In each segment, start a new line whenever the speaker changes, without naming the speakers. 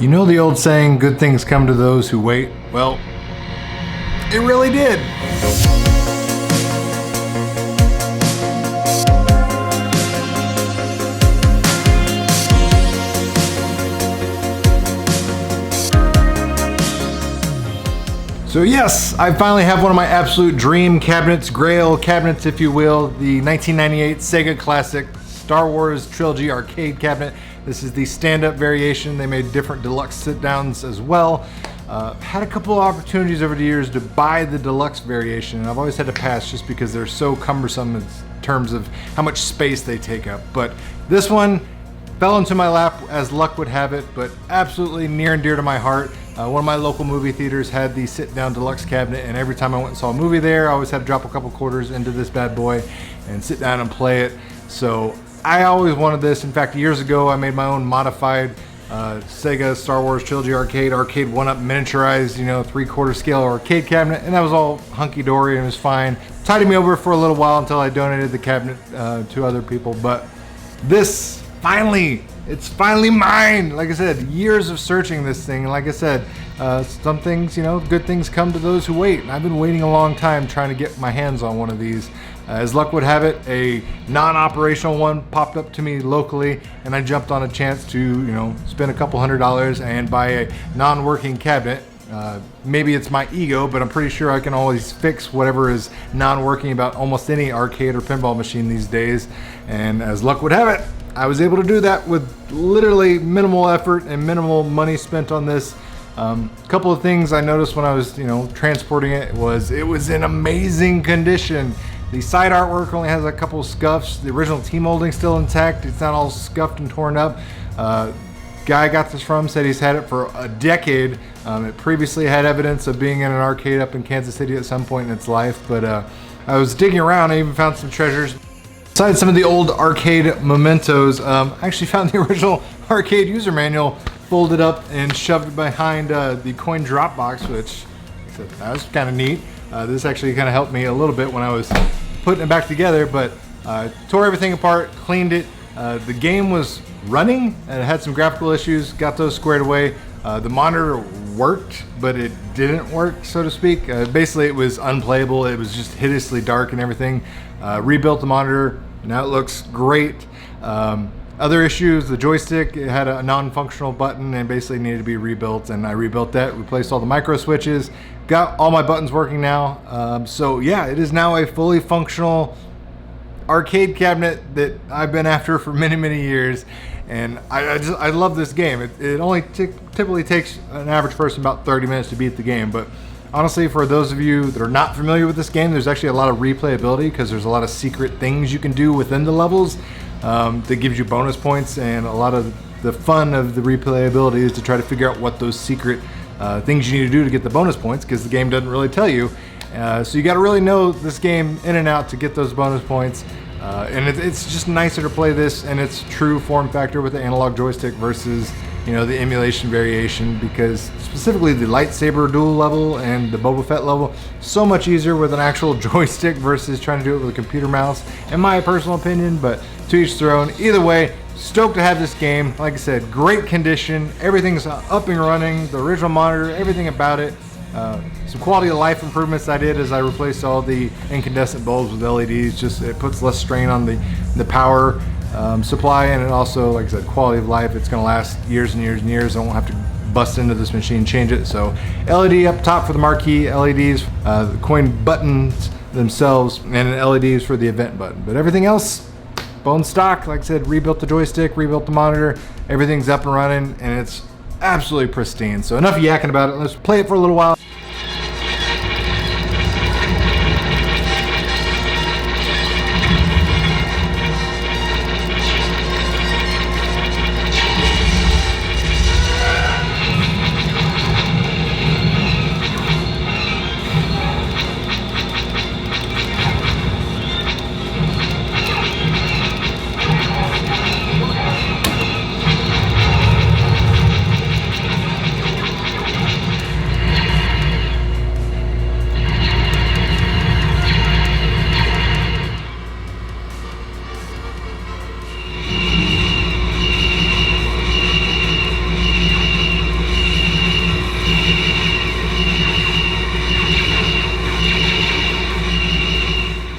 You know the old saying, good things come to those who wait? Well, it really did. So yes, I finally have one of my absolute dream cabinets, grail cabinets if you will, the 1998 Sega Classic Star Wars Trilogy arcade cabinet. This is the stand-up variation. They made different deluxe sit-downs as well. Had a couple of opportunities over the years to buy the deluxe variation, and I've always had to pass just because they're so cumbersome in terms of how much space they take up. But this one fell into my lap as luck would have it, but absolutely near and dear to my heart. One of my local movie theaters had the sit-down deluxe cabinet, and every time I went and saw a movie there, I always had to drop a couple quarters into this bad boy and sit down and play it. So I always wanted this. In fact, years ago, I made my own modified Sega Star Wars Trilogy arcade 1-up miniaturized, 3/4 scale arcade cabinet, and that was all hunky-dory and it was fine. Tided me over for a little while until I donated the cabinet to other people, but this it's finally mine. Like I said, years of searching this thing, and like I said, some things, good things come to those who wait, and I've been waiting a long time trying to get my hands on one of these. As luck would have it, a non-operational one popped up to me locally, and I jumped on a chance to, spend a couple $100s and buy a non-working cabinet. Maybe it's my ego, but I'm pretty sure I can always fix whatever is non-working about almost any arcade or pinball machine these days. And as luck would have it, I was able to do that with literally minimal effort and minimal money spent on this. Couple of things I noticed when I was, transporting it was in amazing condition. The side artwork only has a couple of scuffs. The original T-molding still intact. It's not all scuffed and torn up. Guy I got this from said he's had it for a decade. It previously had evidence of being in an arcade up in Kansas City at some point in its life, but I was digging around. I even found some treasures. Besides some of the old arcade mementos, I actually found the original arcade user manual folded up and shoved behind the coin drop box, which that was kind of neat. This actually kind of helped me a little bit when I was putting it back together, but tore everything apart, cleaned it. The game was running and it had some graphical issues, got those squared away. The monitor worked, but it didn't work, so to speak. Basically, it was unplayable. It was just hideously dark and everything. Rebuilt the monitor, now it looks great. Other issues, the joystick, it had a non-functional button and basically needed to be rebuilt, and I rebuilt that, replaced all the micro switches, got all my buttons working now. So yeah, it is now a fully functional arcade cabinet that I've been after for many, many years, and I love this game. It only typically takes an average person about 30 minutes to beat the game, but honestly, for those of you that are not familiar with this game, there's actually a lot of replayability because there's a lot of secret things you can do within the levels that gives you bonus points, and a lot of the fun of the replayability is to try to figure out what those secret things you need to do to get the bonus points, because the game doesn't really tell you. So you got to really know this game in and out to get those bonus points. And it's just nicer to play this in its true form factor with the analog joystick versus the emulation variation, because specifically the lightsaber duel level and the Boba Fett level, so much easier with an actual joystick versus trying to do it with a computer mouse, in my personal opinion, but to each their own. Either way, stoked to have this game. Like I said, great condition, everything's up and running, the original monitor, everything about it. Some quality of life improvements I did as I replaced all the incandescent bulbs with LEDs. Just it puts less strain on the power supply, and it also, like I said, quality of life. It's going to last years and years and years. I won't have to bust into this machine, change it. So LED up top for the marquee LEDs, the coin buttons themselves, and LEDs for the event button. But everything else, bone stock. Like I said, rebuilt the joystick, rebuilt the monitor. Everything's up and running, and it's absolutely pristine. So enough yakking about it. Let's play it for a little while.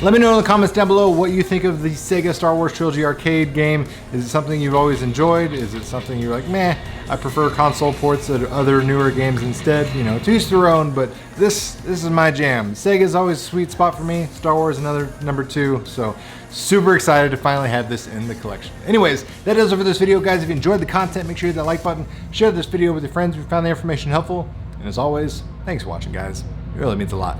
Let me know in the comments down below what you think of the Sega Star Wars Trilogy arcade game. Is it something you've always enjoyed? Is it something you're like, meh, I prefer console ports of other newer games instead? You know, to each their own, but this is my jam. Sega's always a sweet spot for me. Star Wars another number 2, so super excited to finally have this in the collection. Anyways, that does it for this video, guys. If you enjoyed the content, make sure you hit that like button, share this video with your friends if you found the information helpful, and as always, thanks for watching, guys. It really means a lot.